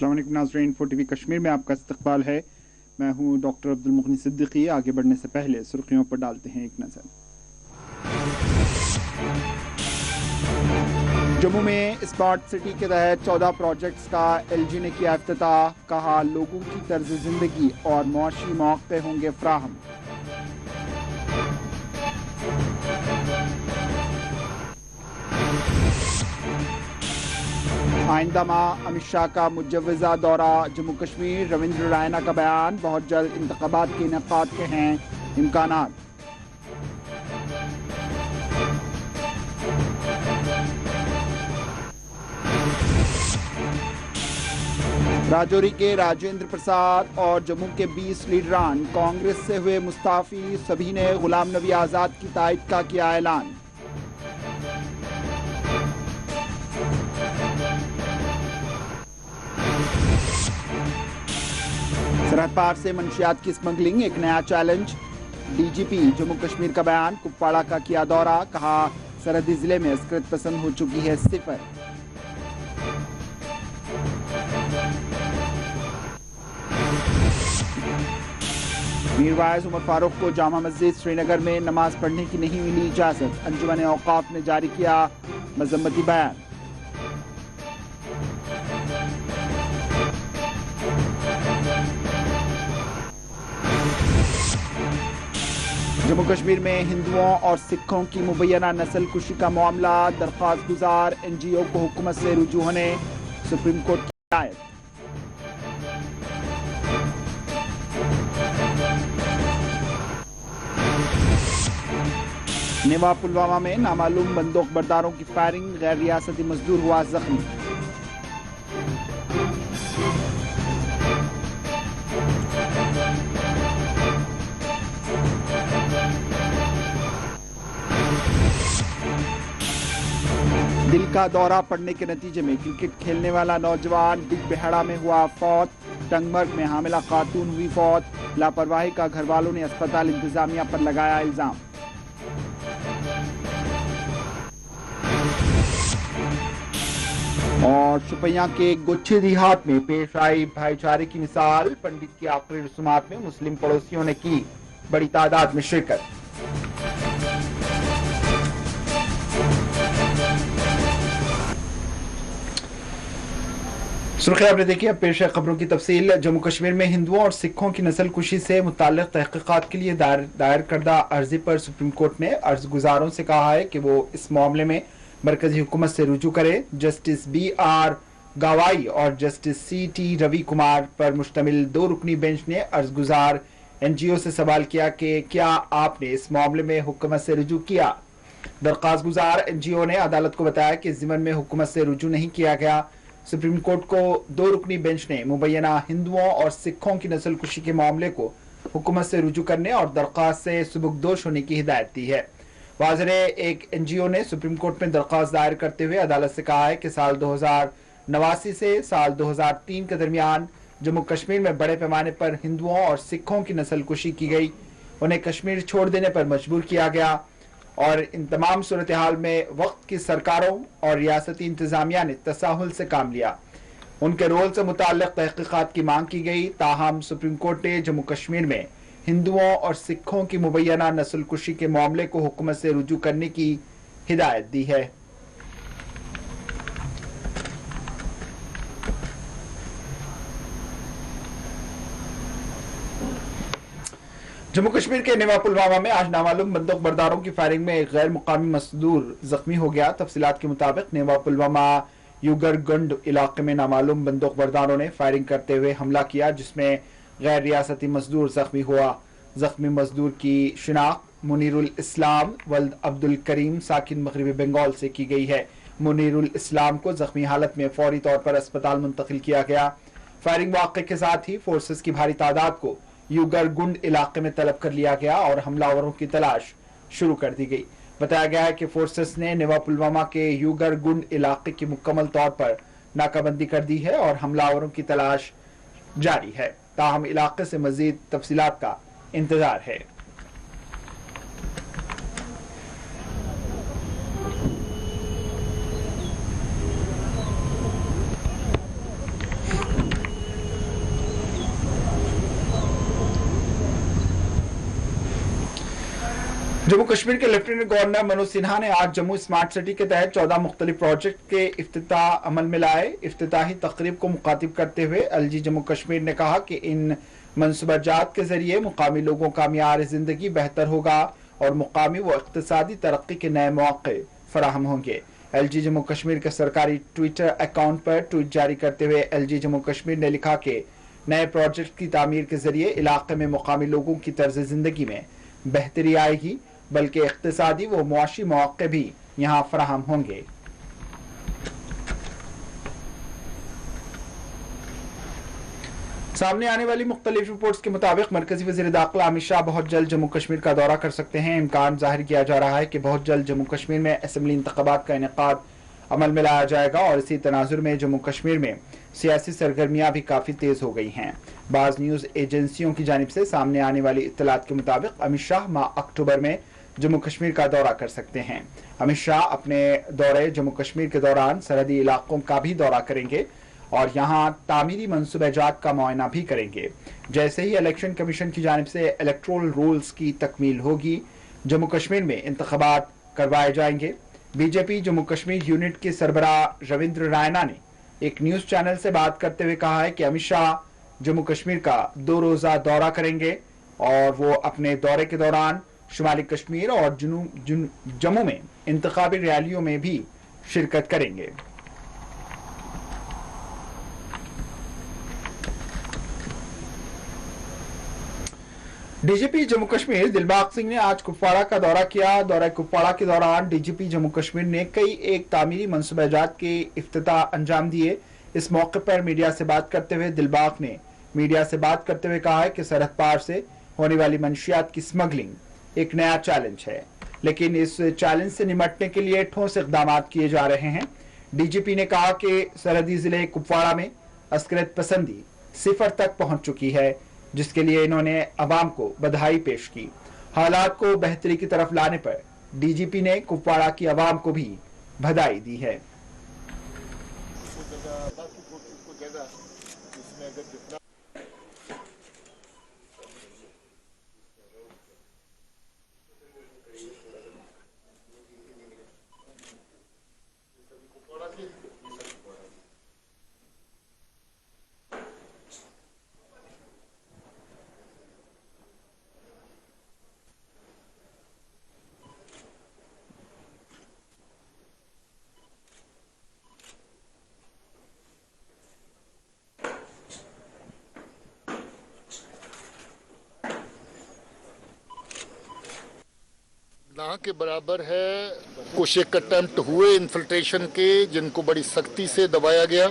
अस्सलाम वालेकुम नाज़रीन, 4TV कश्मीर में आपका इस्तकबाल है। मैं हूं डॉक्टर अब्दुल मुगनी सिद्दीकी। आगे बढ़ने से पहले सुर्खियों पर डालते हैं एक नज़र। जम्मू में स्मार्ट सिटी के तहत 14 प्रोजेक्ट्स का LG ने किया इफ्तिताह। कहा, लोगों की तर्ज जिंदगी और मुआशी मौक़े होंगे फ्राहम। आइंदा माह अमित शाह का मुजव्वज़ा दौरा जम्मू कश्मीर। रविंद्र रैना का बयान, बहुत जल्द इंतखाबात के इनेकाद के हैं इम्कानात। राजौरी के राजेंद्र प्रसाद और जम्मू के 20 लीडरान कांग्रेस से हुए मुस्ताफी। सभी ने गुलाम नबी आज़ाद की तायद का किया ऐलान। सरहद पार से मंशियात की स्मगलिंग एक नया चैलेंज। DGP जम्मू कश्मीर का बयान। कुपवाड़ा का किया दौरा। कहा, सरहदी जिले में अस्करत पसंद हो चुकी है सिफर। मीरवाइज उमर फारूक को जामा मस्जिद श्रीनगर में नमाज पढ़ने की नहीं मिली इजाजत। अंजुमन औकाफ ने जारी किया मजम्मती बयान। जम्मू कश्मीर में हिंदुओं और सिखों की मुबैना नस्ल कुशी का मामला। दरख्वास्त गुजार NGO को हुकूमत से रुजू होने सुप्रीम कोर्ट की हिदायत। नेवा पुलवामा में नामालूम बंदूक बरदारों की फायरिंग। गैर रियासती मजदूर हुआ जख्मी। दिल का दौरा पड़ने के नतीजे में क्रिकेट खेलने वाला नौजवान बिगबेहड़ा में हुआ फौत। टंगमर्ग में हामिला खातून हुई फौत। लापरवाही का घर वालों ने अस्पताल इंतजामिया पर लगाया इल्जाम। और शुपैया के गुच्छे देहात में पेश आई भाईचारे की मिसाल। पंडित की आखिरी रस्मात में मुस्लिम पड़ोसियों ने की बड़ी तादाद में शिरकत। सुर्खियां आपने देखी, अब पेश है खबरों की तफसील। जम्मू कश्मीर में हिंदुओं और सिखों की नस्ल कुशी से मुताल्लिक तहकीकात के लिए दायर करदा अर्जी पर सुप्रीम कोर्ट ने अर्ज गुजारों से कहा है कि वो इस मामले में मरकजी हुकूमत से रुजू करे। जस्टिस BR गवाई और जस्टिस CT रवि कुमार पर मुश्तमिल 2 रुकनी बेंच ने अर्ज गुजार NGO से सवाल किया कि क्या आपने इस मामले में हुकूमत से रुजू किया। दरख्वास्त गुजार NGO ने अदालत को बताया कि जिमन में हुकूमत से रुजू नहीं किया गया। सुप्रीम कोर्ट को 2 रुकनी बेंच ने मुबैना हिंदुओं और सिखों की नस्ल कुशी के मामले को हुकूमत से रुजू करने और दरख्वास्त से सुबुकदोश होने की हिदायत दी है। वाज़ेह एक NGO ने सुप्रीम कोर्ट में दरख्वास्त दायर करते हुए अदालत से कहा है कि साल 2089 से साल 2003 के दरमियान जम्मू कश्मीर में बड़े पैमाने पर हिंदुओं और सिखों की नस्ल कुशी की गई। उन्हें कश्मीर छोड़ देने पर मजबूर किया गया और इन तमाम सूरत हाल में वक्त की सरकारों और रियासती इंतजामिया ने तसाहुल से काम लिया। उनके रोल से मुताल्लिक तहकीकात की मांग की गई। ताहम सुप्रीम कोर्ट ने जम्मू कश्मीर में हिंदुओं और सिखों की मुबैना नस्ल कुशी के मामले को हुकूमत से रुजू करने की हिदायत दी है। जम्मू कश्मीर के नेवा पुलवामा में आज नामालूम बंदूक बरदारों की फायरिंग में एक गैर मुकामी मजदूर जख्मी हो गया। तफसीलात के मुताबिक नेवा पुलवामा युगरगंड इलाके में नामालूम बंदूक बरदारों ने फायरिंग करते हुए हमला किया, जिसमें गैर रियासती मजदूर जख्मी हुआ। जख्मी मजदूर की शिनाख्त मुनीरुल इस्लाम वल्द अब्दुल करीम साकिन मगरबी बंगाल से की गई है। मुनीरुल इस्लाम को जख्मी हालत में फौरी तौर पर अस्पताल मुंतकिल किया गया। फायरिंग वाक़े के साथ ही फोर्सेस की भारी तादाद को युगरगुंड इलाके में तलब कर लिया गया और हमलावरों की तलाश शुरू कर दी गई। बताया गया है कि फोर्सेस ने नेवा पुलवामा के युगरगुंड इलाके की मुकम्मल तौर पर नाकाबंदी कर दी है और हमलावरों की तलाश जारी है। ताहम इलाके से मजीद तफसीलात का इंतजार है। जम्मू कश्मीर के लेफ्टिनेंट गवर्नर मनोज सिन्हा ने आज जम्मू स्मार्ट सिटी के तहत 14 मुख्तलिफ प्रोजेक्ट के इफ्तिताह अमल में लाए। इफ्तिताही तकरीब को मुखातिब करते हुए एलजी जम्मू कश्मीर ने कहा कि इन मनसूबाजात के जरिए मुकामी लोगों का मियार जिंदगी बेहतर होगा और मुकामी व इक्तिसादी तरक्की के नए मौके फराहम होंगे। एलजी जम्मू कश्मीर के सरकारी ट्विटर अकाउंट पर ट्वीट जारी करते हुए एलजी जम्मू कश्मीर ने लिखा कि नए प्रोजेक्ट की तामीर के जरिए इलाके में मुकामी लोगों की तर्ज जिंदगी में बेहतरी आएगी, बल्कि इक्तिसादी व मुआशी मौके भी यहाँ फराहम होंगे। सामने आने वाली मुख्तलिफ रिपोर्ट्स के मुताबिक मरकजी वज़ीर दाखिला अमित शाह बहुत जल्द जम्मू कश्मीर का दौरा कर सकते हैं। इम्कान जाहिर किया जा रहा है कि बहुत जल्द जम्मू कश्मीर में असेंबली इंतखाबात का इनेकाद अमल में लाया जाएगा और इसी तनाजुर में जम्मू कश्मीर में सियासी सरगर्मियां भी काफी तेज हो गई हैं। बाज़ न्यूज एजेंसियों की जानिब से सामने आने वाली इत्तलात के मुताबिक अमित शाह माह अक्टूबर में जम्मू कश्मीर का दौरा कर सकते हैं। अमित शाह अपने दौरे जम्मू कश्मीर के दौरान सरहदी इलाकों का भी दौरा करेंगे और यहाँ तामीरी मंसूबाजात का मुआयना भी करेंगे। जैसे ही इलेक्शन कमीशन की जानिब से इलेक्टोरल रूल्स की तकमील होगी, जम्मू कश्मीर में इंतखाबात करवाए जाएंगे। बीजेपी जम्मू कश्मीर यूनिट के सरबराह रविंद्र रायना ने एक न्यूज चैनल से बात करते हुए कहा है कि अमित शाह जम्मू कश्मीर का 2 रोजा दौरा करेंगे और वो अपने दौरे के दौरान शुमाली कश्मीर और जम्मू में इंतखाबी रैलियों में भी शिरकत करेंगे। डीजीपी जम्मू कश्मीर दिलबाग सिंह ने आज कुपवाड़ा का दौरा किया। दौरा कुपवाड़ा के दौरान डीजीपी जम्मू कश्मीर ने कई एक तामीरी मंसूबाजात के इफ्तिताह अंजाम दिए। इस मौके पर मीडिया से बात करते हुए दिलबाग ने मीडिया से बात करते हुए कहा है कि सरहद पार से होने वाली मंशियात की स्मगलिंग एक नया चैलेंज है, लेकिन इस चैलेंज से निपटने के लिए ठोस इकदाम किए जा रहे हैं। डीजीपी ने कहा कि सरहदी जिले कुपवाड़ा में अस्करियत पसंदी 0 तक पहुंच चुकी है, जिसके लिए इन्होंने अवाम को बधाई पेश की। हालात को बेहतरी की तरफ लाने पर डीजीपी ने कुपवाड़ा की अवाम को भी बधाई दी है। ना के बराबर है। कुछ एक अटेम्प्ट हुए इन्फिल्ट्रेशन के, जिनको बड़ी सख्ती से दबाया गया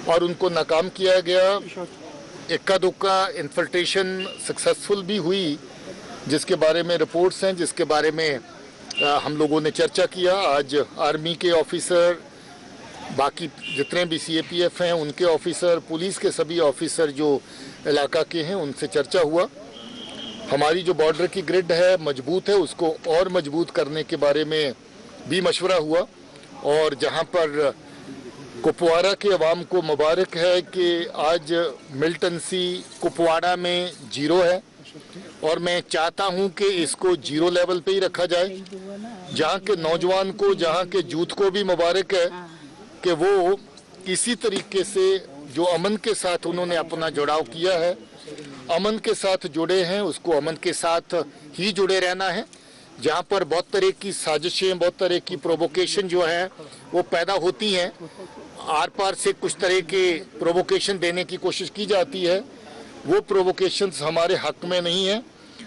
और उनको नाकाम किया गया। इक्का दुक्का इन्फिल्ट्रेशन सक्सेसफुल भी हुई, जिसके बारे में रिपोर्ट्स हैं, जिसके बारे में हम लोगों ने चर्चा किया। आज आर्मी के ऑफिसर, बाकी जितने भी सीएपीएफ हैं उनके ऑफिसर, पुलिस के सभी ऑफिसर जो इलाका के हैं उनसे चर्चा हुआ। हमारी जो बॉर्डर की ग्रिड है मजबूत है, उसको और मजबूत करने के बारे में भी मशवरा हुआ। और जहां पर कुपवाड़ा के अवाम को मुबारक है कि आज मिलिटेंसी कुपवाड़ा में 0 है और मैं चाहता हूं कि इसको 0 लेवल पे ही रखा जाए। जहां के नौजवान को, जहां के यूथ को भी मुबारक है कि वो इसी तरीके से जो अमन के साथ उन्होंने अपना जुड़ाव किया है, अमन के साथ जुड़े हैं, उसको अमन के साथ ही जुड़े रहना है। जहां पर बहुत तरह की साजिशें, बहुत तरह की प्रोवोकेशन जो है वो पैदा होती हैं, आर पार से कुछ तरह के प्रोवोकेशन देने की कोशिश की जाती है, वो प्रोवोकेशंस हमारे हक में नहीं है,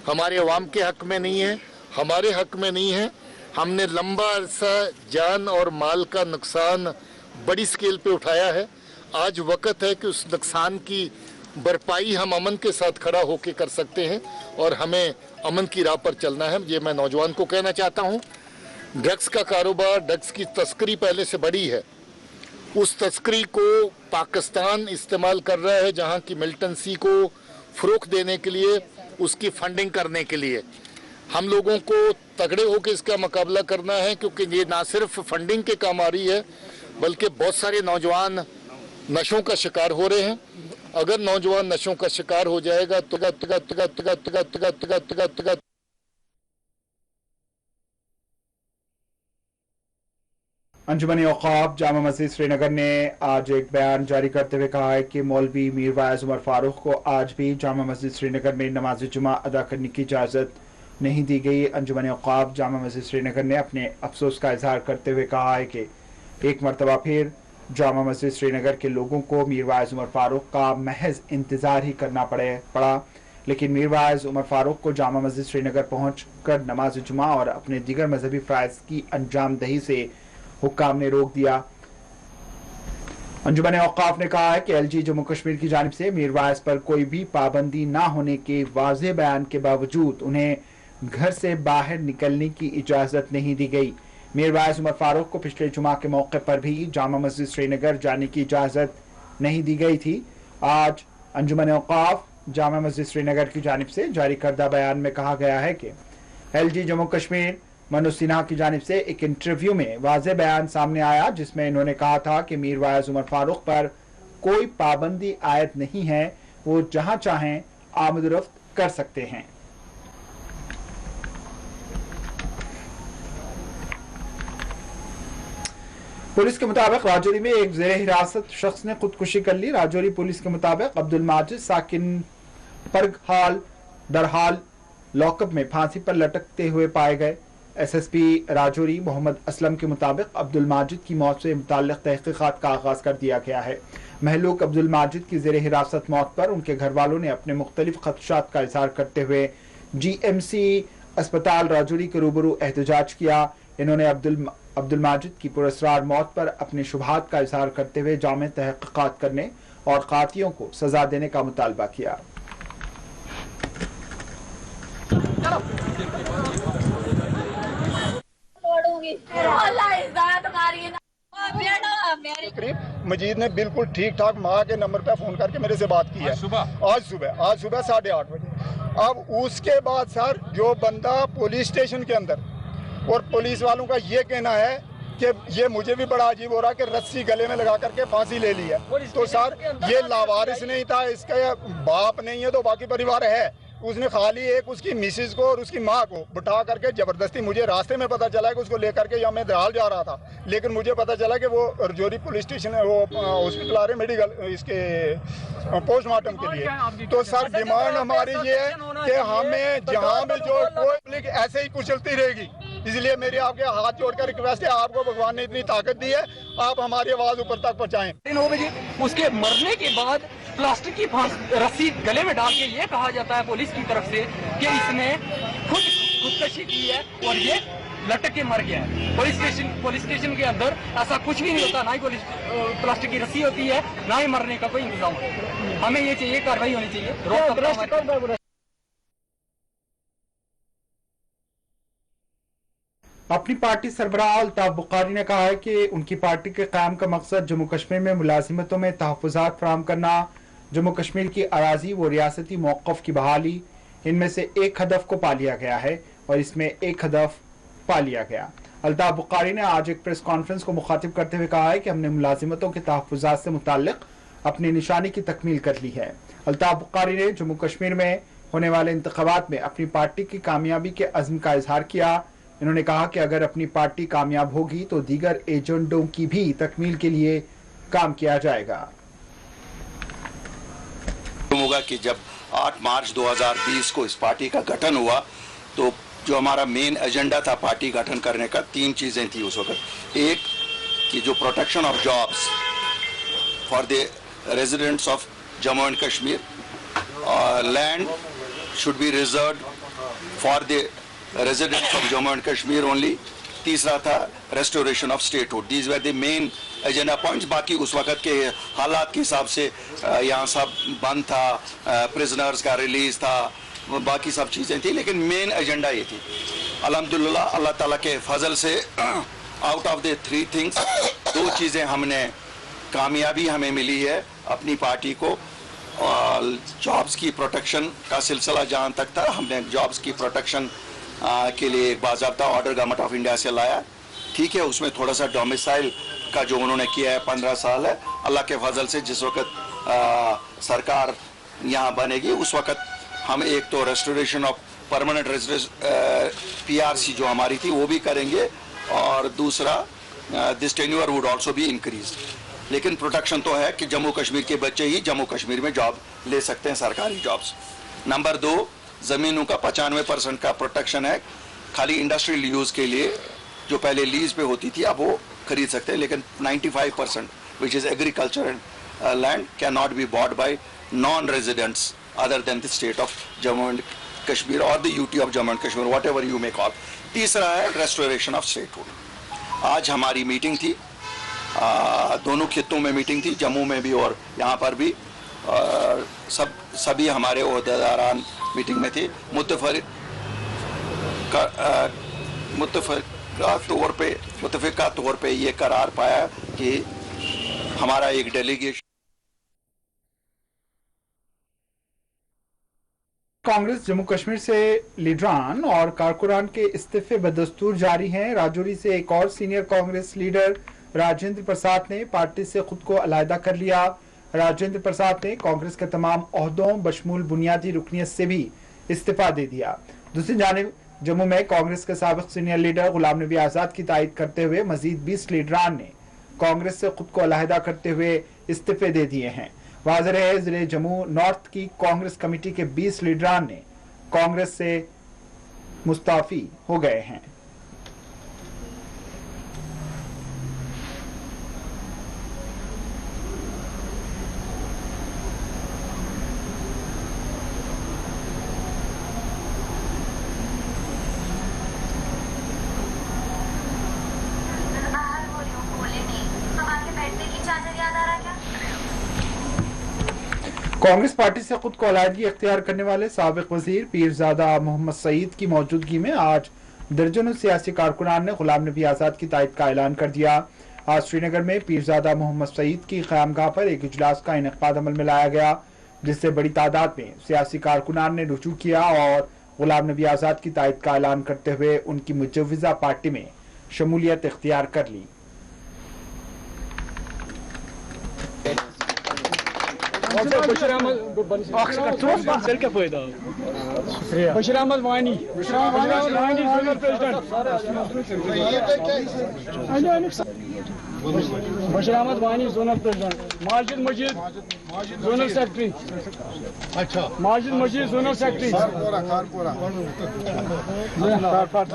हमारे अवाम के हक में नहीं है, हमारे हक में नहीं है। हमने लंबा अरसा जान और माल का नुकसान बड़ी स्केल पे उठाया है। आज वक्त है कि उस नुकसान की भरपाई हम अमन के साथ खड़ा होकर कर सकते हैं और हमें अमन की राह पर चलना है। ये मैं नौजवान को कहना चाहता हूँ। ड्रग्स का कारोबार, ड्रग्स की तस्करी पहले से बड़ी है। उस तस्करी को पाकिस्तान इस्तेमाल कर रहा है, जहाँ की मिलिटेंसी को फ़रोग़ देने के लिए, उसकी फंडिंग करने के लिए। हम लोगों को तगड़े होकर इसका मुकाबला करना है, क्योंकि ये ना सिर्फ फंडिंग के काम आ रही है, बल्कि बहुत सारे नौजवान नशों का शिकार हो रहे हैं। अगर नौजवान नशों का शिकार हो जाएगा तो अंजुमन औक़ाफ़ जामा मस्जिद श्रीनगर ने आज एक बयान जारी करते हुए कहा है कि मौलवी मीर वाइज उमर फारूक को आज भी जामा मस्जिद श्रीनगर में नमाज जुमा अदा करने की इजाज़त नहीं दी गई। अंजुमन औक़ाफ़ जामा मस्जिद श्रीनगर ने अपने अफसोस का इजहार करते हुए कहा है कि एक मरतबा फिर जामा मस्जिद श्रीनगर के लोगों को मीर वाइज उमर फारूक का महज इंतज़ार ही करना पड़ा, लेकिन मीर वाइज उमर फारूक को जामा मस्जिद श्रीनगर पहुँच कर नमाज जुमा और अपने दीगर मजहबी फ़राइज़ की अंजामदही से हुक्काम ने रोक दिया। अंजुमन औक़ाफ़ ने कहा है कि LG जम्मू कश्मीर की जानिब से मीर वाइज पर कोई भी पाबंदी ना होने के वाज़ेह बयान के बावजूद उन्हें घर से बाहर निकलने की इजाज़त नहीं दी गई। मीर वाइज उमर फारूक को पिछले जुमा के मौके पर भी जामा मस्जिद श्रीनगर जाने की इजाज़त नहीं दी गई थी। आज अंजुमन औक़ाफ़ जामा मस्जिद श्रीनगर की जानिब से जारी करदा बयान में कहा गया है कि LG जम्मू कश्मीर मनोज सिन्हा की जानिब से एक इंटरव्यू में वाज़ेह बयान सामने आया, जिसमें इन्होंने कहा था कि मीर वाइज उमर फारूक पर कोई पाबंदी आयद नहीं है, वो जहां चाहें आमद-रफ्त कर सकते हैं। पुलिस के मुताबिक राजौरी में एक ज़ेरे हिरासत शख्स ने खुदकुशी कर ली। राजौरी पुलिस के मुताबिक अब्दुल माजिद साकिन परगहाल दरहाल लॉकअप में फांसी पर लटकते हुए पाए गए। SSP राजौरी मोहम्मद असलम के मुताबिक अब्दुल माजिद की मौत से मुताल्लिक़ तहक़ीक़ात का आगाज़ कर दिया गया है। महलूक अब्दुल माजिद की ज़ेरे हिरासत मौत पर उनके घर वालों ने अपने मुख्तलिफ ख़दशात का इज़हार करते हुए GMC अस्पताल राजौरी के रूबरू एहतजाज किया। इन्होंने अब्दुल माजिद की पुरअसरार मौत पर अपने शुबहात का इज़हार करते हुए जामे तहक़ीक़ात करने और कातियों को सज़ा देने का मुतालबा किया। मजीद ने बिल्कुल ठीक ठाक माँ के नंबर पे फोन करके मेरे से बात की है आज सुबह 8:30 बजे। अब उसके बाद सर जो बंदा पुलिस स्टेशन के अंदर, और पुलिस वालों का ये कहना है कि ये मुझे भी बड़ा अजीब हो रहा है कि रस्सी गले में लगा करके फांसी ले ली है। तो सर ये लावारिस नहीं था, इसका बाप नहीं है तो बाकी परिवार है। उसने खाली एक उसकी मिसेज को और उसकी माँ को बिठा करके जबरदस्ती, मुझे रास्ते में पता चला कि उसको लेकर के या मैं दराल जा रहा था, लेकिन मुझे पता चला कि वो रजौरी पुलिस स्टेशन है, वो हॉस्पिटल आ रहे मेडिकल इसके पोस्टमार्टम के लिए। तो सर डिमांड हमारी ये है कि हमें जहाँ भी जो कोई ऐसे ही कुचलती रहेगी, इसलिए मेरे आपके हाथ जोड़कर रिक्वेस्ट है, आपको भगवान ने इतनी ताकत दी है, आप हमारी आवाज ऊपर तक पहुँचाएं। 9 बजे उसके मरने के बाद प्लास्टिक की रस्सी गले में डाल के ये कहा जाता है पुलिस की तरफ से कि इसने खुदकशी की है और ये लटक के मर गया है। पुलिस स्टेशन के अंदर ऐसा कुछ भी नहीं होता, ना ही प्लास्टिक की रस्सी होती है, ना ही मरने का कोई इंतजाम होता है। हमें ये चाहिए, कार्रवाई होनी चाहिए। अपनी पार्टी सरबराह अल्ताफ बुखारी ने कहा है कि उनकी पार्टी के क़याम का मकसद जम्मू कश्मीर में मुलाजिमतों में तहफ़्फ़ुज़ात फ़राहम करना, जम्मू कश्मीर की अराज़ी व रियासती मौक़िफ़ की बहाली, इनमें से एक हदफ को पा लिया गया है और इसमें एक हदफ पा लिया गया। अल्ताफ बुखारी ने आज एक प्रेस कॉन्फ्रेंस को मुखातिब करते हुए कहा है कि हमने मुलाजिमतों के तहफ़्फ़ुज़ात से मुताल्लिक़ अपनी निशानी की तकमील कर ली है। अल्ताफ बुखारी ने जम्मू कश्मीर में होने वाले इंतख़ाबात में अपनी पार्टी की कामयाबी के अज़्म का इजहार किया। इन्होंने कहा कि अगर अपनी पार्टी कामयाब होगी तो दीगर एजेंडों की भी तकमील के लिए काम किया जाएगा। होगा कि जब 8 मार्च 2020 को इस पार्टी का गठन हुआ तो जो हमारा मेन एजेंडा था पार्टी गठन करने का, 3 चीज़ें थी उस वक्त। एक कि जो protection of jobs for the residents of Jammu and Kashmir, land should be reserved for the residents of Jammu and Kashmir only। तीसरा था restoration of statehood। These were the main agenda points। बाकी उस वक्त के हालात के हिसाब से यहाँ सब बंद था, prisoners का रिलीज था, बाकी सब चीज़ें थी, लेकिन मेन एजेंडा ये थी। अल्हम्दुलिल्लाह अल्लाह ताला के फजल से आउट ऑफ द 3 थिंग्स 2 चीज़ें हमने कामयाबी हमें मिली है अपनी पार्टी को। और जॉब्स की प्रोटेक्शन का सिलसिला जहाँ तक था, हमने जॉब्स की प्रोटेक्शन के लिए एक बाज़ाब्ता ऑर्डर गवर्नमेंट ऑफ इंडिया से लाया। ठीक है, उसमें थोड़ा सा डोमिसाइल का जो उन्होंने किया है 15 साल है। अल्लाह के फजल से जिस वक्त सरकार यहाँ बनेगी उस वक्त हम एक तो restoration of permanent residence PRC जो हमारी थी वो भी करेंगे, और दूसरा this tenure would also be increased. लेकिन प्रोटेक्शन तो है कि जम्मू कश्मीर के बच्चे ही जम्मू कश्मीर में जॉब ले सकते हैं, सरकारी जॉब्स। नंबर 2, ज़मीनों का 95% का प्रोटेक्शन है, खाली इंडस्ट्रियल यूज़ के लिए, जो पहले लीज पे होती थी अब वो खरीद सकते हैं, लेकिन 95% which is agriculture land can not be bought by non residents other than the state of Jammu and Kashmir और the UT of Jammu and Kashmir, whatever you may call. तीसरा है रेस्टोरेशन ऑफ स्टेटहुड। आज हमारी मीटिंग थी, दोनों खित्तों में मीटिंग थी, जम्मू में भी और यहाँ पर भी, सभी हमारे ओहदेदारान मीटिंग में थे। मुत्तफ़िका तौर पे ये करार पाया कि हमारा एक डेलीगेशन। कांग्रेस जम्मू कश्मीर से लीडरान और कारकुनान के इस्तीफे बदस्तूर जारी हैं। राजौरी से एक और सीनियर कांग्रेस लीडर राजेंद्र प्रसाद ने पार्टी से खुद को अलहदा कर लिया। राजेंद्र प्रसाद ने कांग्रेस के तमाम ओहदों बशमूल बुनियादी रुकनियत से भी इस्तीफा दे दिया। दूसरी जानिब जम्मू में कांग्रेस के साबिक सीनियर लीडर गुलाम नबी आजाद की तायद करते हुए मजीद 20 लीडरान ने कांग्रेस से खुद को अलहदा करते हुए इस्तीफे दे दिए हैं। वाज़ेह है जिले जम्मू नॉर्थ की कांग्रेस कमेटी के 20 लीडरान ने कांग्रेस से मुस्ताफी हो गए हैं। कांग्रेस पार्टी से खुद को अलहदगी इख्तियार करने वाले साबिक वजीर पीरजादा मोहम्मद सईद की मौजूदगी में आज दर्जनों सियासी कारकुनान ने गुलाम नबी आजाद की तायद का ऐलान कर दिया। आज श्रीनगर में पीरजादा मोहम्मद सईद की क़यामगाह पर एक इजलास का इनेकाद अमल में लाया गया, जिससे बड़ी तादाद में सियासी कारकुनान ने रुजू किया और गुलाम नबी आजाद की तायद का ऐलान करते हुए उनकी मुजव्विज़ा पार्टी में शमूलियत इख्तियार कर ली। बशीर अहमद वानी जोनल प्रेसिडेंट, बशीर अहमद वानी जोनल प्रेसिडेंट, माजिद मजीद जोनल सेक्रेटरी, अच्छा माजिद मजीद जोनल सेक्रेटरी,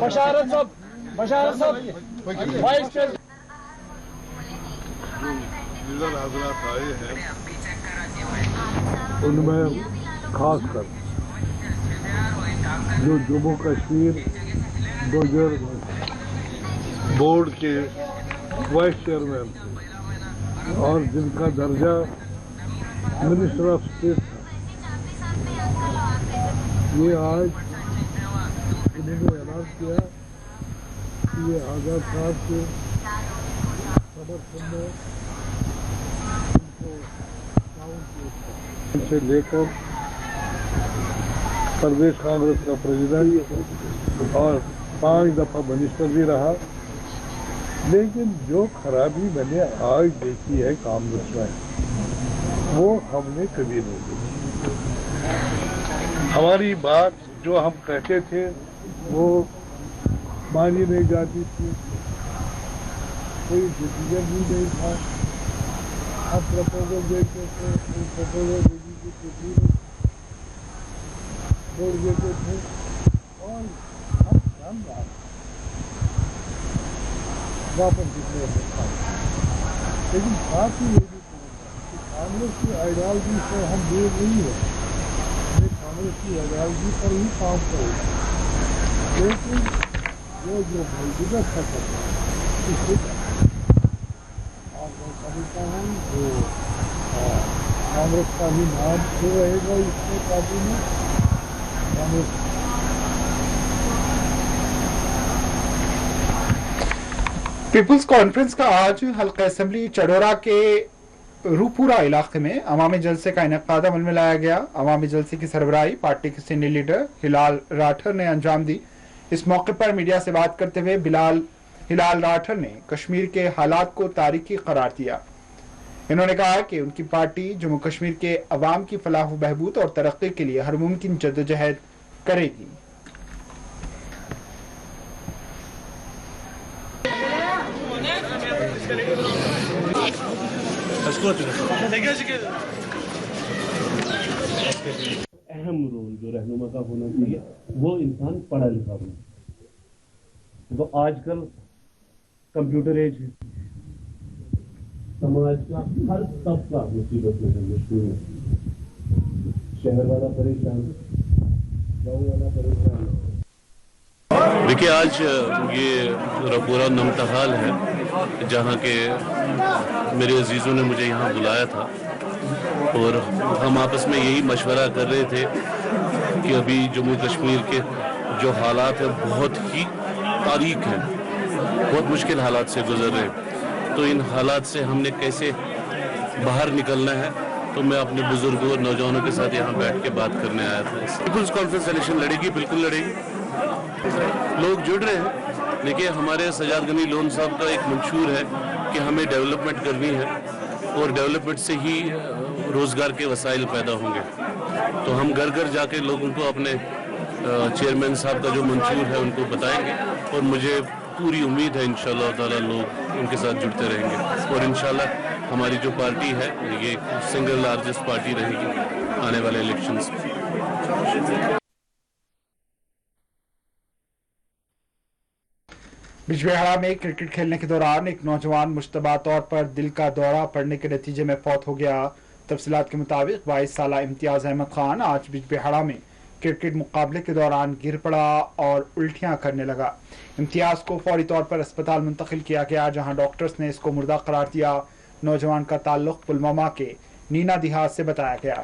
बशारत साहब वाइस प्रेसिडेंट। उनमें खासकर जो जम्मू कश्मीर बोर्ड के वाइस चेयरमैन और जिनका दर्जा मिनिस्टर ऑफ स्टेट था, ये आज उन्होंने ऐलान किया कि ये आज़ाद साहब के समर्थन में से लेकर प्रदेश कांग्रेस का प्रेसिडेंट और 5 दफा मिनिस्टर भी रहा। लेकिन जो खराबी मैंने आज देखी है कांग्रेस में, वो हमने कभी नहीं देखी। हमारी बात जो हम कहते थे वो मानी नहीं जाती थी, कोई डिसीजन भी नहीं था। अब प्रपोजल देते थे, प्रपोजल छोड़ देते थे और हम शानदार वापस जितने होता। लेकिन साथ ही ये भी कि कांग्रेस की आइडियोलॉजी से हम दूर नहीं है, हमें कांग्रेस की आइडियोलॉजी पर ही काम करेगा। लेकिन जो मौजूदा सफर है इससे समझता हूँ जो कांग्रेस का भी नाम जो रहेगा इसमें पार्टी में कांग्रेस। पीपुल्स कॉन्फ्रेंस का आज हल्का असेंबली चडोरा के रूपुरा इलाके में अवामी जलसे का इनेकाद अमल में लाया गया। अवामी जलसे की सरबराही पार्टी के सीनियर लीडर हिलाल राठर ने अंजाम दी। इस मौके पर मीडिया से बात करते हुए हिलाल राठर ने कश्मीर के हालात को तारीखी करार दिया। इन्होंने कहा कि उनकी पार्टी जम्मू कश्मीर के अवाम की फलाह व बहबूद और तरक्की के लिए हर मुमकिन जद्दोजहद करेगी। अहम रोल जो रहनुमा का होना चाहिए वो इंसान पढ़ा लिखा होना। तो आजकल कंप्यूटर एज है, समाज का हर तबका मुसीबत में है, मुश्किल में। शहर वाला परेशान, गाँव वाला परेशान। देखिए आज ये पूरा नमतहाल है जहाँ के मेरे अजीज़ों ने मुझे यहाँ बुलाया था और हम आपस में यही मशवरा कर रहे थे कि अभी जम्मू कश्मीर के जो हालात है बहुत ही तारीक हैं, बहुत मुश्किल हालात से गुजर रहे हैं। तो इन हालात से हमने कैसे बाहर निकलना है, तो मैं अपने बुजुर्गों और नौजवानों के साथ यहाँ बैठ के बात करने आया था। पीपुल्स कॉन्फ्रेंस इलेक्शन लड़ेगी, बिल्कुल लड़ेगी, लोग जुड़ रहे हैं। देखिए हमारे सजाद गनी लोन साहब का एक मंशूर है कि हमें डेवलपमेंट करनी है और डेवलपमेंट से ही रोज़गार के वसाइल पैदा होंगे। तो हम घर घर जाके लोगों को अपने चेयरमैन साहब का जो मंशूर है उनको बताएंगे और मुझे पूरी उम्मीद है इंशाल्लाह ताला लोग उनके साथ जुड़ते रहेंगे और इंशाल्लाह हमारी जो पार्टी है ये सिंगल लार्जेस्ट पार्टी रहेगी आने वाले इलेक्शंस में। बिजबेहड़ा में क्रिकेट खेलने के दौरान एक नौजवान मुश्तबा तौर पर दिल का दौरा पड़ने के नतीजे में फौत हो गया। तफसीलात के मुताबिक 22 साला इम्तियाज अहमद खान आज बिजबेहड़ा में क्रिकेट मुकाबले के दौरान गिर पड़ा और उल्टियां करने लगा। इम्तियाज को फौरी तौर पर अस्पताल मुंतकिल किया गया जहां डॉक्टर्स ने इसको मुर्दा करार दिया। नौजवान का ताल्लुक पुलवामा के नीना दिहात से बताया गया।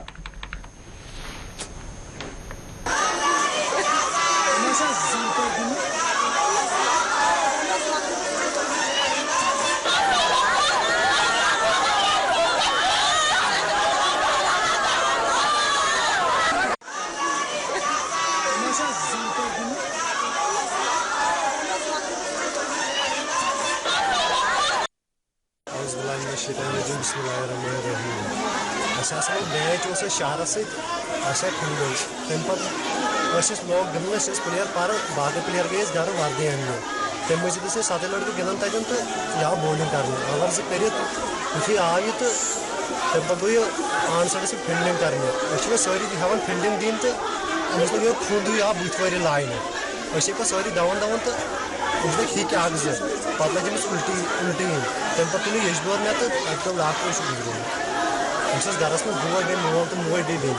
मैच शहर सहिंद तम पे लोग गिंदन प्लेयर पर बाकी प्लेयर गए घर वर्दी अन्न तम मजीद 7 लड़के गिंदन तन तो या बॉलिंग कर ओवर कर यु आव तो तम पे गई ऑन साइड से फील्डिंग कर सारी हेवन फील्डिंग दिन तो अमिस लगे खुद या बुथ वर लाइन पे सारी दवन दवन तो अमिस लगे हिक अ पे लगे उल्टी उल्टी तम पे तुल यशदोर मे तो अगर लाख गुजर गरस में बुआ गई मोल तो मोए डी दी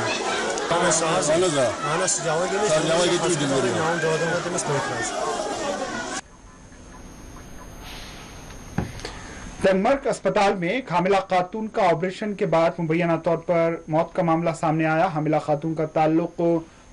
टंगमर्ग अस्पताल में एक हामिला खातून का ऑपरेशन के बाद मुबैना तौर पर मौत का मामला सामने आया। हामिला खातून का ताल्लुक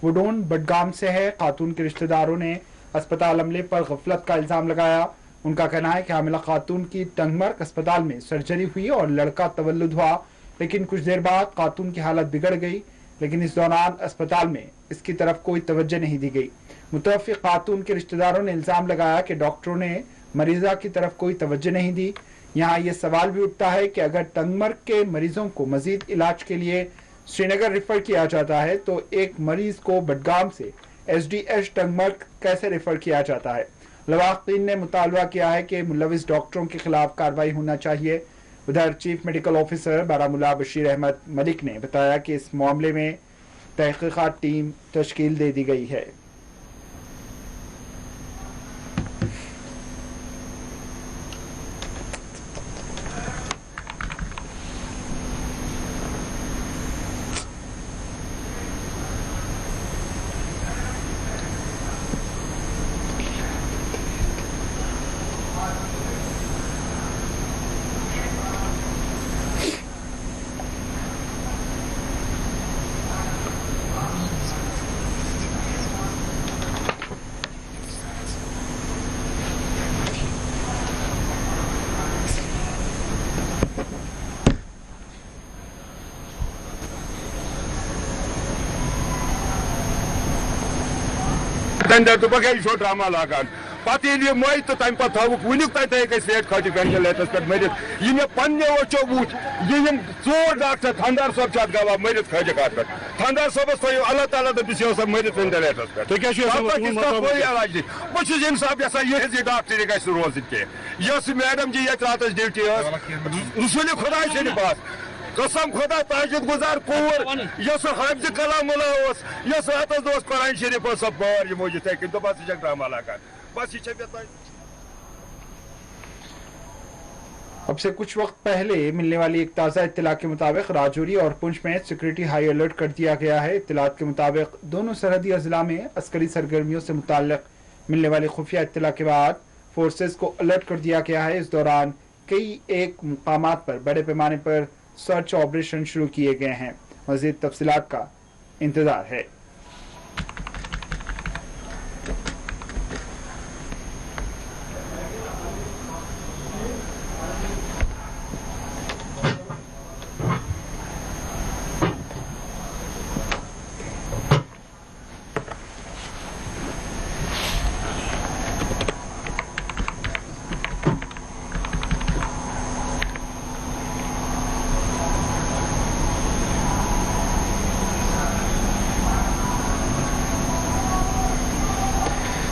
वुडोन बडगाम से है। खातून के रिश्तेदारों ने अस्पताल अमले पर गफलत का इल्जाम लगाया। उनका कहना है कि हामिला खातून की टंगमर्ग अस्पताल में सर्जरी हुई और लड़का तवल्लुद हुआ, लेकिन कुछ देर बाद खातून की हालत बिगड़ गई, लेकिन इस दौरान अस्पताल में इसकी तरफ कोई तवज्जो नहीं दी गई। मुतवफ़्फ़ी खातून के रिश्तेदारों ने इल्जाम लगाया कि डॉक्टरों ने मरीजा की तरफ कोई तवज्जो नहीं दी। यहाँ ये सवाल भी उठता है कि अगर टंगमर्ग के मरीजों को मजीद इलाज के लिए श्रीनगर रेफर किया जाता है तो एक मरीज को बडगाम से SDH टंगमर्ग कैसे रेफर किया जाता है। लवाकिन ने मुतालबा किया है कि मुलविस डॉक्टरों के खिलाफ कार्रवाई होना चाहिए। उधर chief medical officer Baramulla Bashir Ahmad Malik ने बताया कि इस मामले में तहकीकात टीम तश्कील दे दी गई है। Then the Dubagai show drama lagan. पत ये मई तो तम पे थवुक वुनिक तक सेट खट वेंटिलेटर्स पे मरित यह मे पन्ने वो वुच ये चोर डॉक्टर थंदार साहब छत गवाह मरित खजिक अत पे थंदार साहबस थो अल्लाह ताला दस सब मरित वेंटिलेटर्स पे कोई इलाज नहीं बहुत इंसाफ यहां ये डॉक्टर गि रोज कह मैडम जी ये रात ड्यूटी रसूल खुदा सद बात कसम खुदा ताजिद गुजार कोर हाफिज कलामुल्ला हतस दोस कुरान शरीफ सब बार यमो तो बस यह ड्रामा लगा बस ये अब से कुछ वक्त पहले मिलने वाली एक ताज़ा इत्तला के मुताबिक राजौरी और पुंछ में सिक्योरिटी हाई अलर्ट कर दिया गया है। इत्तलात के मुताबिक दोनों सरहदी अजला में अस्करी सरगर्मियों से मुताल्लिक मिलने वाली खुफिया इत्तला के बाद फोर्सेस को अलर्ट कर दिया गया है। इस दौरान कई एक मुकामात पर बड़े पैमाने पर सर्च ऑपरेशन शुरू किए गए हैं। मज़ीद तफसीलात का इंतजार है।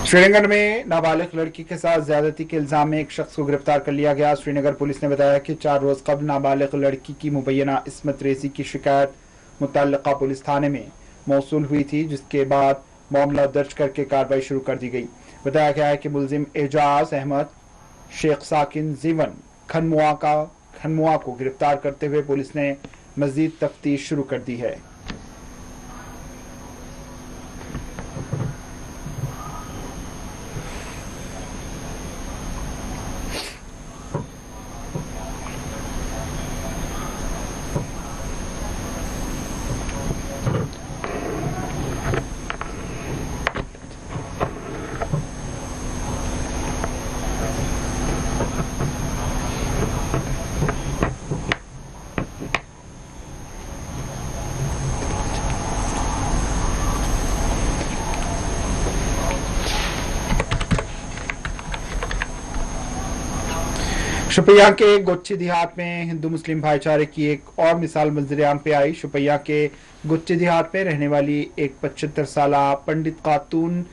श्रीनगर में नाबालिग लड़की के साथ ज्यादती के इल्जाम में एक शख्स को गिरफ्तार कर लिया गया। श्रीनगर पुलिस ने बताया कि 4 रोज कबल नाबालिग लड़की की मुबैना इस्मत रेजी की शिकायत मुतल्लिका पुलिस थाने में मौसूल हुई थी, जिसके बाद मामला दर्ज करके कार्रवाई शुरू कर दी गई। बताया गया है कि मुलजिम एजाज अहमद शेख साकिन जीवन खनमुआ को गिरफ्तार करते हुए पुलिस ने मजीद तफ्तीश शुरू कर दी है। शुपैया के गुच्ची देहात में हिंदू मुस्लिम भाईचारे की एक और मिसाल मंजर-ए-आम पे आई। शुपैया के गुच्ची देहात में रहने वाली एक 75 साला पंडित खातून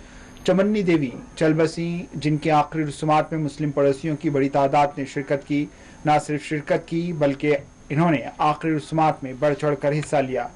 चमन्नी देवी चल बसी, जिनके आखिरी रस्मात में मुस्लिम पड़ोसियों की बड़ी तादाद ने शिरकत की। न सिर्फ शिरकत की बल्कि इन्होंने आखिरी रस्मात में बढ़ चढ़ कर हिस्सा लिया।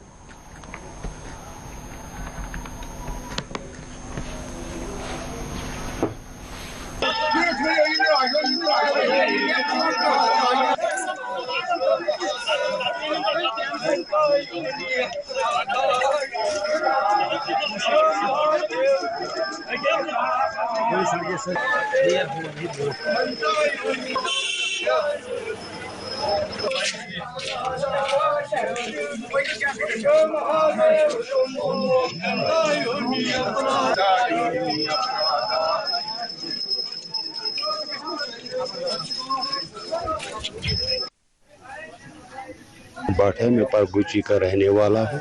बाठे में पर गुची का रहने वाला है।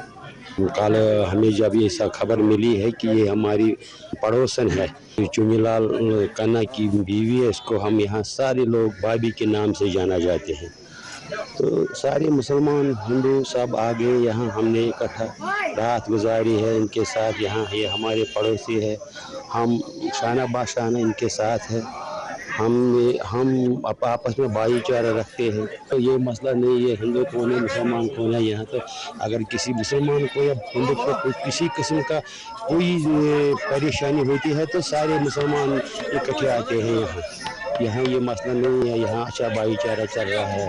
कल हमें जब ये सब खबर मिली है कि ये हमारी पड़ोसन है, चुनीलाल कन्ना की बीवी है, इसको हम यहाँ सारे लोग भाभी के नाम से जाना जाते हैं। तो सारे मुसलमान हिंदू सब आ गए यहाँ, हमने इकट्ठा रात गुजारी है इनके साथ। यहाँ ये हमारे पड़ोसी है, हम शाना बाशाना इनके साथ है। हम आपस में भाईचारा रखते हैं। तो ये मसला नहीं है हिंदू कौन है मुसलमान कौन है। यहाँ तो अगर किसी मुसलमान को या हिंदू को किसी किस्म का कोई परेशानी होती है तो सारे मुसलमान इकट्ठे आते हैं यहाँ। यहाँ ये मसला नहीं है, यहाँ अच्छा भाईचारा चल रहा है।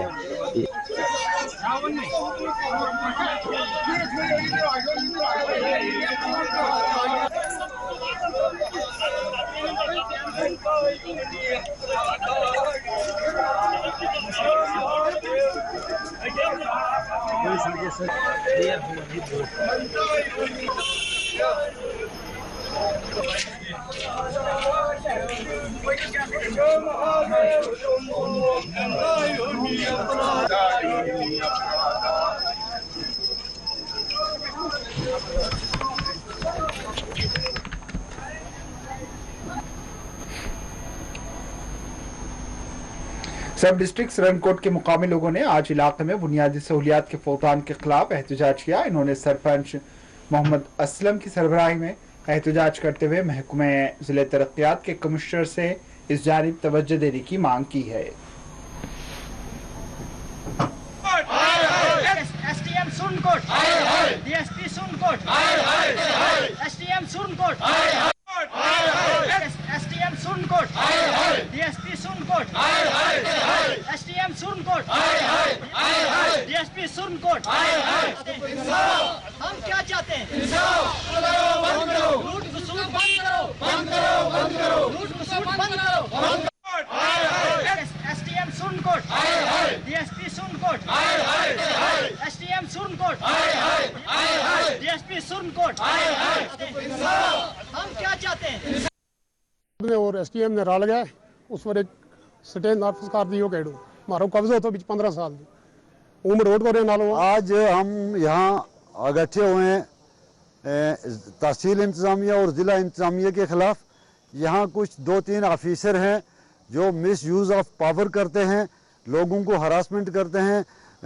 सब डिस्ट्रिक्ट रनकोट के मुकामी लोगों ने आज इलाके में बुनियादी सहूलियात के फौतान के खिलाफ एहतजाज किया। इन्होंने सरपंच मोहम्मद असलम की सरबराही में एहतजाज करते हुए महकमे जिले तरक्यात के कमिश्नर से इस जानिब तवज्जो देने की मांग की है। STM Surankote, DSP Surankote, STM Surankote, STM Surankote, DSP Surankote, STM Surankote, DSP Surankote. हम क्या चाहते हैं? लूट खसूट बंद करो, बंद करो, बंद करो, लूट खसूट बंद करो। STM Surankote, DSP Surankote, STM Surankote, DSP Surankote. हम क्या चाहते हैं? और STM ने रल गया उस पर एक स्टेज नाफिज कर दी केड़ू मारो कब्जा तो 15 साल उम रोड को नालो। आज हम यहाँ इकट्ठे हुए हैं तहसील इंतजामिया और ज़िला इंतजामिया के ख़िलाफ़। यहाँ कुछ 2-3 ऑफिसर हैं जो मिस यूज़ ऑफ पावर करते हैं, लोगों को हरासमेंट करते हैं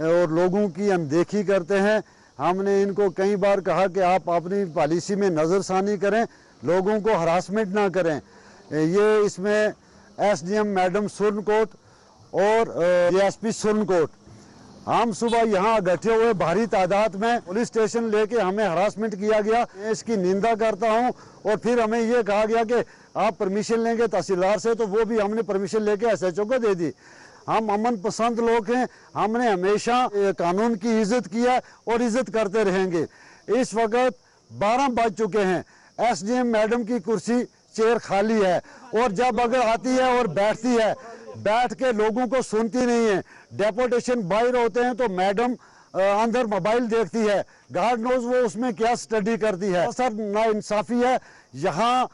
और लोगों की अनदेखी करते हैं। हमने इनको कई बार कहा कि आप अपनी पॉलिसी में नज़रसानी करें, लोगों को हरासमेंट ना करें। ये इसमें SDM मैडम सुरनकोट और DSP सुरनकोट हम सुबह यहाँ इकट्ठे हुए भारी तादाद में पुलिस स्टेशन लेके हमें हरासमेंट किया गया। इसकी निंदा करता हूँ। और फिर हमें ये कहा गया कि आप परमिशन लेंगे तहसीलदार से, तो वो भी हमने परमिशन लेके SHO को दे दी। हम अमन पसंद लोग हैं, हमने हमेशा कानून की इज्जत किया और इज्जत करते रहेंगे। इस वक्त 12 बज चुके हैं, SDM मैडम की कुर्सी चेयर खाली है और जब अगर आती है और बैठती है, बैठ के लोगों को सुनती नहीं है। डेपुटेशन बाहर होते हैं तो मैडम अंदर मोबाइल देखती है, गार्ड नोज वो उसमें क्या स्टडी करती है। सर नाइंसाफी है, यहाँ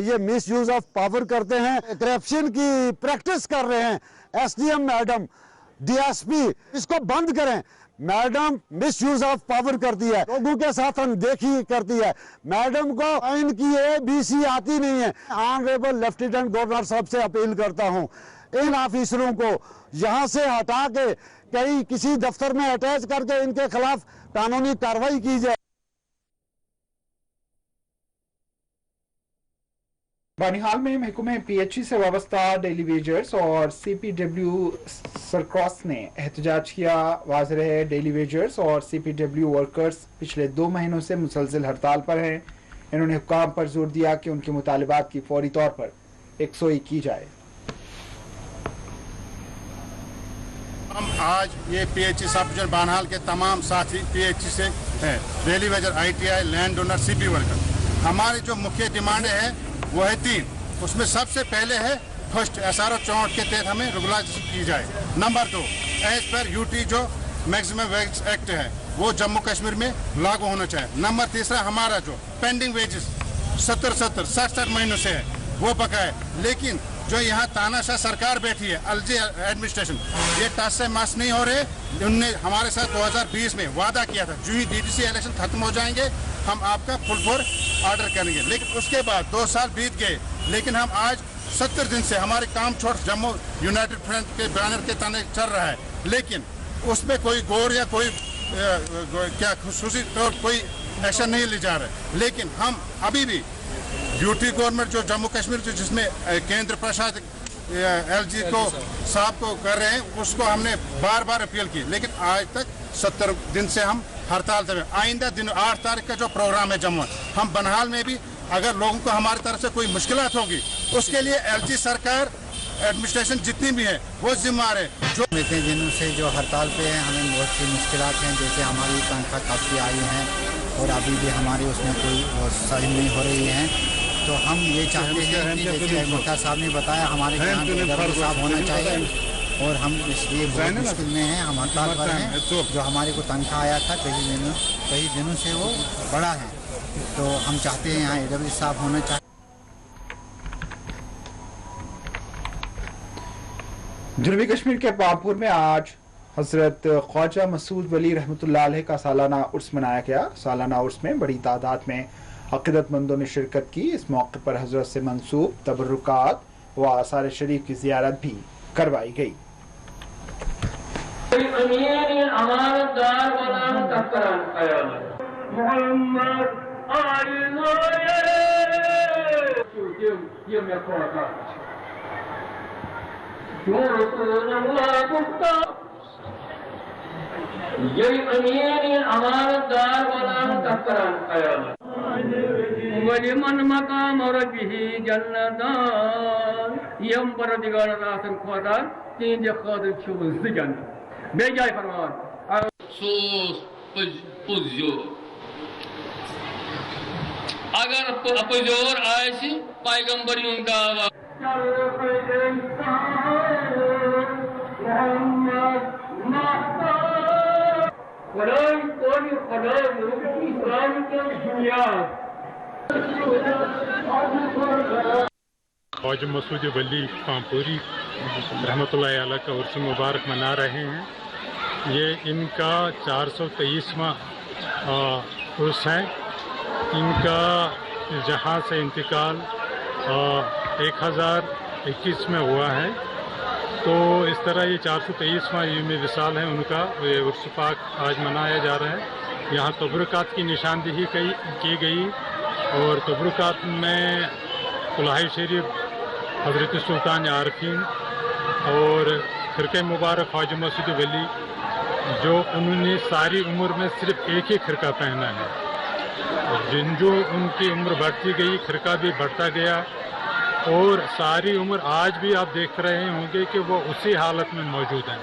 ये मिस यूज ऑफ पावर करते हैं, करप्शन की प्रैक्टिस कर रहे हैं। SDM मैडम, DSP इसको बंद करें। Madam miss use of power करती है, लोगों के साथ अनदेखी करती है। मैडम को इनकी ABC आती नहीं है। ऑनरेबल लेफ्टिनेंट गवर्नर साहब से अपील करता हूं, इन ऑफिसरों को यहां से हटा के कहीं किसी दफ्तर में अटैच करके इनके खिलाफ कानूनी कार्रवाई की जाए। बानिहाल में महकमे PHE से वाबस्ता डेली वेजर्स और CPW सरक्रॉस ने एहतजाज किया। वाज़ेह है डेली वेजर्स और CPW वर्कर्स पिछले 2 महीनों से मुसलसल हड़ताल पर हैं। इन्होंने हुक्काम पर जोर दिया कि उनके मुतालिबात की फौरी तौर पर यकसोई की जाए। हम आज ये PHE सब डिवीजन बानिहाल के तमाम साथी PHE से हैं, daily Vaser, ITI, land owner, CP worker. हमारी जो मुख्य डिमांड है वो है 3। उसमें सबसे पहले है फर्स्ट SRO 64 के तहत हमें रेगुलाइजेशन की जाए। नंबर 2, एज पर UT जो मैक्सिमम वेज एक्ट है वो जम्मू कश्मीर में लागू होना चाहिए। नंबर 3 हमारा जो पेंडिंग वेजेस 60 महीनों से है वो बकाया। लेकिन जो यहाँ तानाशाह सरकार बैठी है, LG एडमिनिस्ट्रेशन, ये टस से मस नहीं हो रहे। उनने हमारे साथ 2020 में वादा किया था जो ही DDC इलेक्शन खत्म हो जाएंगे हम आपका फुल फॉर ऑर्डर करेंगे। लेकिन उसके बाद 2 साल बीत गए, लेकिन हम आज 70 दिन से हमारे काम छोड़ जम्मू यूनाइटेड फ्रंट के बैनर के तने चल रहा है, लेकिन उसमें कोई गौर या कोई क्या खुसूसी तौर कोई एक्शन नहीं ले जा रहे। लेकिन हम अभी भी ड्यूटी गवर्नमेंट जो जम्मू कश्मीर जो जिसमें केंद्र प्रशासक LG को साहब को कर रहे हैं, उसको हमने बार बार अपील की, लेकिन आज तक 70 दिन से हम हड़ताल थे। आइंदा दिन 8 तारीख का जो प्रोग्राम है जम्मू, हम बनहाल में भी अगर लोगों को हमारी तरफ से कोई मुश्किलात होगी उसके लिए LG सरकार एडमिनिस्ट्रेशन जितनी भी है वो जिम्मेदार है। जो इतने दिनों से जो हड़ताल पे हैं, हमें बहुत सी मुश्किलात हैं, जैसे हमारी तनख्वाह काफ़ी आई हैं और अभी भी हमारी उसमें कोई सही नहीं हो रही है। तो हम ये चाहते हैं कि जैसे मुख्तार साहब ने बताया हमारे यहाँ गवर्नर साहब होना चाहिए और हम इसलिए बहुत मुश्किल में हैं, हम हड़ताल पर हैं। जो हमारे को तनख्वाह आया था कई दिनों से वो बड़ा है, तो हम चाहते हैं यहाँ AW साहब होना चाहिए। जनूबी कश्मीर के पामपुर में आज हजरत ख्वाजा मसूद वली रहमतुल्लाह अलैह का सालाना उर्स मनाया गया। सालाना उर्स में बड़ी तादाद में अक़ीदतमंदों ने शिरकत की। इस मौके पर हजरत से मंसूब तबर्रुकात व आसार शरीफ की ज़ियारत भी करवाई गई। वलिमन मकाम रब्बिही जन्नतान यम परदिगार रासन खुदा तीन खातिर छु जन्नत बे जाय फरमान पुजो अगर अपजोर आयसी पैगंबरियों का ख्वाजा मसूद वली पामपुरी रहमतुल्लाह अलैह का उर्स मुबारक मना रहे हैं। ये इनका 423वां उर्स है। इनका जहाँ से इंतकाल 1021 में हुआ है, तो इस तरह ये 423वां यौम विसाल है उनका। ये उर्स पाक आज मनाया जा रहा है। यहाँ तबरुकात की निशानदेही की गई और तबरुकात में कुल्हाई शरीफ, हज़रत सुल्तान आरफीन और खिरके मुबारक ख्वाजा मसूद वली, जो उन्होंने सारी उम्र में सिर्फ एक ही खिरका पहना है। जो उनकी उम्र बढ़ती गई, खिरका भी बढ़ता गया और सारी उम्र आज भी आप देख रहे होंगे कि वो उसी हालत में मौजूद हैं।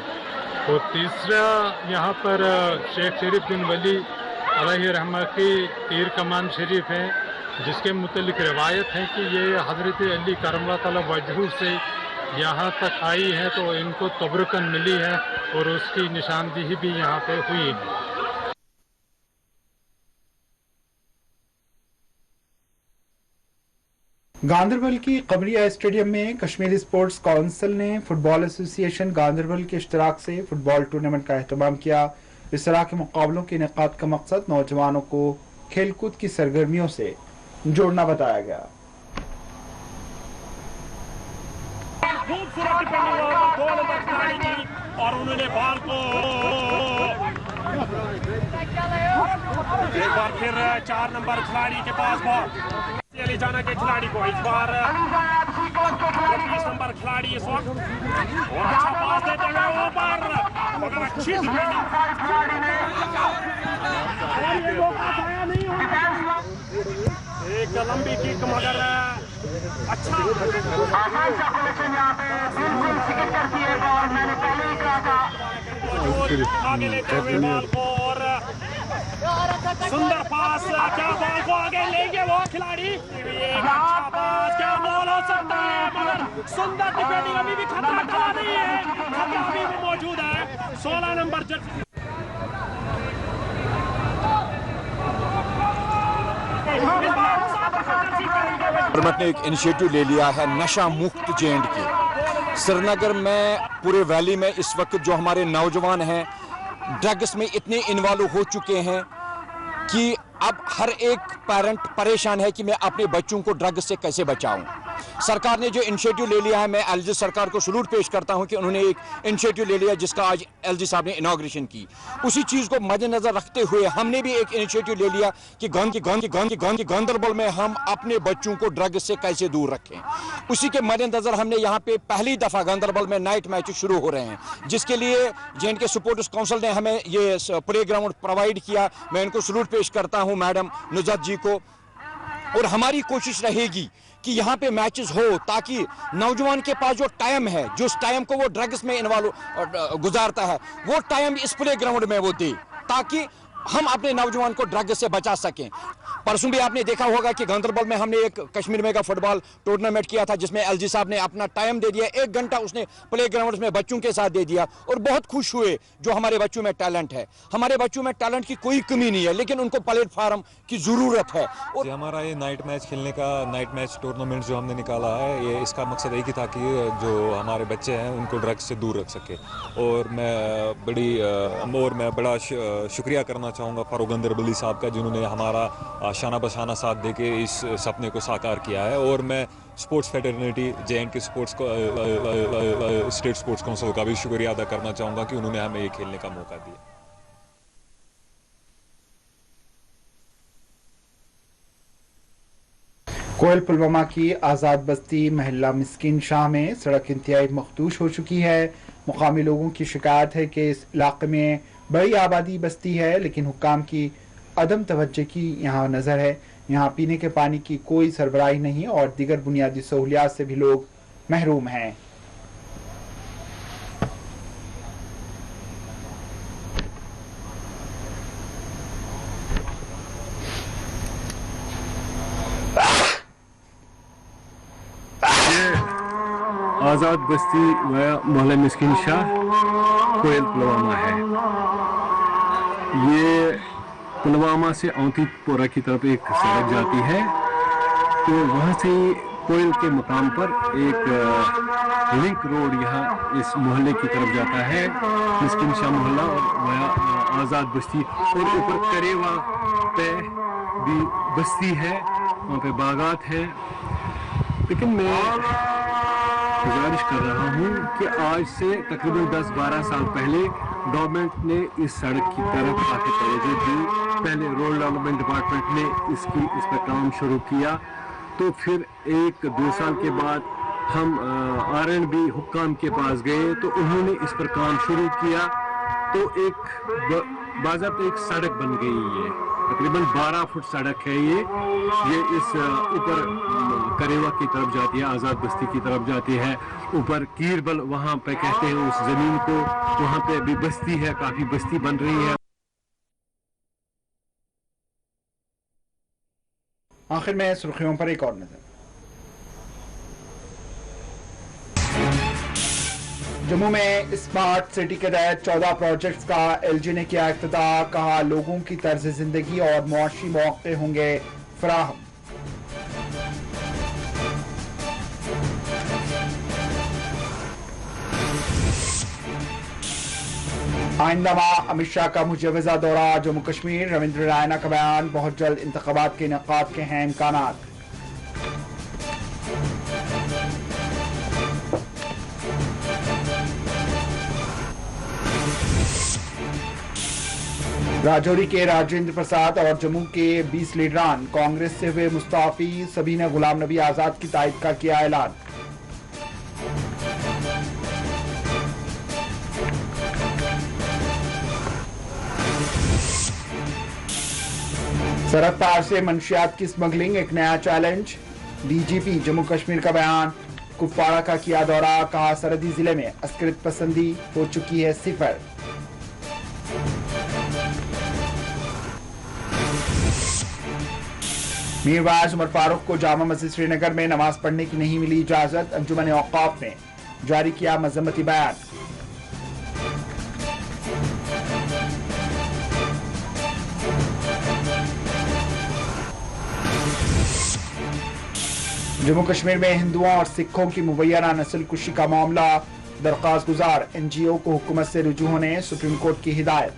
और तीसरा यहाँ पर शेख शरीफ बिन वली अलैहि रहमा की तीर कमान शरीफ है, जिसके मुतल्लिक रिवायत है कि ये हज़रत अली करम तआला वजहू से यहाँ तक आई है, तो इनको तबरुकन मिली है और उसकी निशानदेही भी यहाँ पे हुई है। गांदरबल की कमरिया स्टेडियम में कश्मीरी स्पोर्ट्स काउंसिल ने फुटबॉल एसोसिएशन गांदरबल के इश्तिराक से फुटबॉल टूर्नामेंट का एहतमाम किया। इस तरह के मुकाबलों के इनेकाद का मकसद नौजवानों को खेलकूद की सरगर्मियों से जोड़ना बताया गया। खूबसूरत और उन्होंने बॉल को एक बार फिर 4 नंबर खिलाड़ी के पास बॉल ले जाना के खिलाड़ी को इस बार 20 नंबर खिलाड़ी इस वक्त और अच्छा पास देते हुए ऊपर मगर अच्छी एक लंबी किक मगर अच्छा आगे लेते हुए बॉल को और सुंदर पास, क्या बॉल को आगे लेंगे वो खिलाड़ी, अच्छा पास, क्या बॉल हो सकता है मगर सुंदर डिफेंडिंग, अभी भी खतरा टला नहीं है, खतरा अभी भी मौजूद है। 16 नंबर गवर्नमेंट ने एक इनिशिएटिव ले लिया है नशा मुक्त J&K। श्रीनगर में पूरे वैली में इस वक्त जो हमारे नौजवान हैं ड्रग्स में इतने इन्वॉल्व हो चुके हैं कि अब हर एक पेरेंट परेशान है कि मैं अपने बच्चों को ड्रग्स से कैसे बचाऊं। सरकार ने जो इनिशिएटिव ले लिया है, मैं एलजी सरकार को सलूट पेश करता हूं कि उन्होंने एक इनिशिएटिव ले लिया जिसका आज एलजी साहब ने इनॉग्रेशन की। उसी चीज़ को मद्देनजर रखते हुए हमने भी एक इनिशिएटिव ले लिया कि गांदरबल में हम अपने बच्चों को ड्रग्स से कैसे दूर रखें। उसी के मद्देनजर हमने यहाँ पे पहली दफ़ा गांदरबल में नाइट मैच शुरू हो रहे हैं, जिसके लिए J&K स्पोर्ट्स काउंसिल ने हमें ये प्ले ग्राउंड प्रोवाइड किया। मैं इनको सलूट पेश करता हूँ मैडम नुजत जी को। और हमारी कोशिश रहेगी कि यहाँ पे मैचेस हो ताकि नौजवान के पास जो टाइम है, जो टाइम को वो ड्रग्स में इन्वॉल्व गुजारता है, वो टाइम इस प्ले ग्राउंड में वो दे ताकि हम अपने नौजवान को ड्रग से बचा सकें। परसों भी आपने देखा होगा कि गांदरबल में हमने एक कश्मीर मेगा फुटबॉल टूर्नामेंट किया था जिसमें एलजी साहब ने अपना टाइम दे दिया, 1 घंटा उसने प्ले ग्राउंड में बच्चों के साथ दे दिया और बहुत खुश हुए। जो हमारे बच्चों में टैलेंट है, हमारे बच्चों में टैलेंट की कोई कमी नहीं है, लेकिन उनको प्लेटफार्म की ज़रूरत है। और हमारा ये नाइट मैच खेलने का नाइट मैच टूर्नामेंट जो हमने निकाला है, ये इसका मकसद एक ही था कि जो हमारे बच्चे हैं उनको ड्रग्स से दूर रख सके। और मैं बड़ा शुक्रिया करना करना चाहूँगा फरोगंदर बली साहब का, जिन्होंने हमारा शाना बशाना साथ दे के इस सपने को साकार किया है। और मैं स्पोर्ट्स फेडरेटरी JNK sports state sports council का भी शुक्रिया अदा करना चाहूँगा कि उन्होंने हमें ये खेलने का मौका दिया। कोयल पुलवामा की आज़ाद बस्ती महल्ला मिस्किन शाह में सड़क इंतहाई मखदूश हो चुकी है। मुकामी लोगों की शिकायत है कि इस इलाके में बड़ी आबादी बस्ती है, लेकिन हुक्काम की अदम तवज्जो की यहाँ नज़र है। यहाँ पीने के पानी की कोई सरबराही नहीं और दीगर बुनियादी सहूलियात से भी लोग महरूम हैं। आज़ाद बस्ती व मोहल्ला मिस्किन शाह कोयल पुलवामा है। ये पुलवामा से औंतीपोरा की तरफ एक सड़क जाती है, तो वहाँ से कोयल के मुकाम पर एक लिंक रोड यहाँ इस मोहल्ले की तरफ जाता है, मिस्किन शाह मोहल्ला और आज़ाद बस्ती। और ऊपर करेवा पे भी बस्ती है, वहाँ पे बागात है। लेकिन मैं गुजारिश कर रहा हूँ कि आज से तकरीबन 10-12 साल पहले गवर्नमेंट ने इस सड़क की तरफ आके तवज्जो दी। पहले रोड डेवलपमेंट डिपार्टमेंट ने इस पर काम शुरू किया, तो फिर 1-2 साल के बाद हम R&B हुक्काम के पास गए, तो उन्होंने इस पर काम शुरू किया, तो एक बाज़ाब्ता एक सड़क बन गई है। तकरीबन 12 फुट सड़क है ये इस ऊपर करेवा की तरफ जाती है, आज़ाद बस्ती की तरफ जाती है। ऊपर कीरबल वहाँ पे कहते हैं उस जमीन को, वहाँ पे अभी बस्ती है, काफी बस्ती बन रही है। आखिर में सुर्खियों पर एक और नजर। जम्मू में स्मार्ट सिटी के तहत 14 प्रोजेक्ट्स का LG ने किया इफ्तिताह। कहा लोगों की तर्ज जिंदगी और मुआशी मौके होंगे फराहम। आइंदा माह अमित शाह का मुजव्वज़ा दौरा जम्मू कश्मीर। रविंद्र रैना का बयान, बहुत जल्द इंतखाबात के इनेकाद के हैं इम्कानात। राजौरी के राजेंद्र प्रसाद और जम्मू के 20 लीडरान कांग्रेस से हुए मुस्ताफी। सभी ने गुलाम नबी आजाद की तायद का किया ऐलान। सरहद पार से मंशियात की स्मगलिंग एक नया चैलेंज। DGP जम्मू कश्मीर का बयान। कुपवाड़ा का किया दौरा, कहा सरहदी जिले में अस्करित पसंदी हो चुकी है सिफर। मीर वाइस उमर फारूक को जामा मस्जिद श्रीनगर में नमाज पढ़ने की नहीं मिली इजाजत। अंजुमन औकाफ ने जारी किया मजम्मती बयान। जम्मू कश्मीर में हिंदुओं और सिखों की मुबैना नस्ल कुशी का मामला। दरख्वास्त गुजार NGO को हुकूमत से रुजू होने सुप्रीम कोर्ट की हिदायत।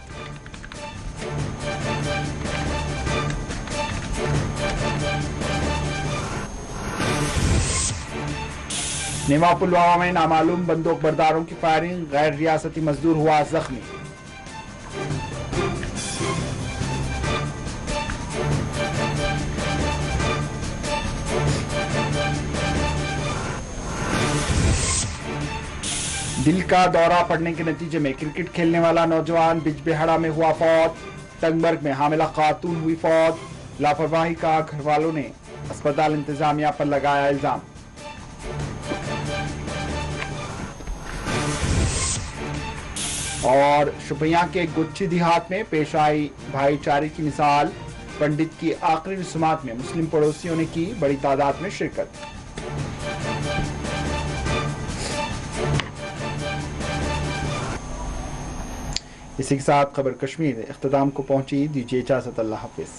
नेवा पुलवामा में नामालूम बंदूक बरदारों की फायरिंग, गैर रियासती मजदूर हुआ जख्मी। दिल का दौरा पड़ने के नतीजे में क्रिकेट खेलने वाला नौजवान बिजबेहड़ा में हुआ फौत। टंगबर्ग में हामिला खातून हुई फौत। लापरवाही का घर वालों ने अस्पताल इंतजामिया पर लगाया इल्जाम। और शुपियां के गुच्छी देहात में पेश आई भाईचारे की मिसाल। पंडित की आखिरी रस्मात में मुस्लिम पड़ोसियों ने की बड़ी तादाद में शिरकत। इसी के साथ खबर कश्मीर इख्तिताम को पहुंची। दीजिए इजाजत, अल्लाह हाफिज।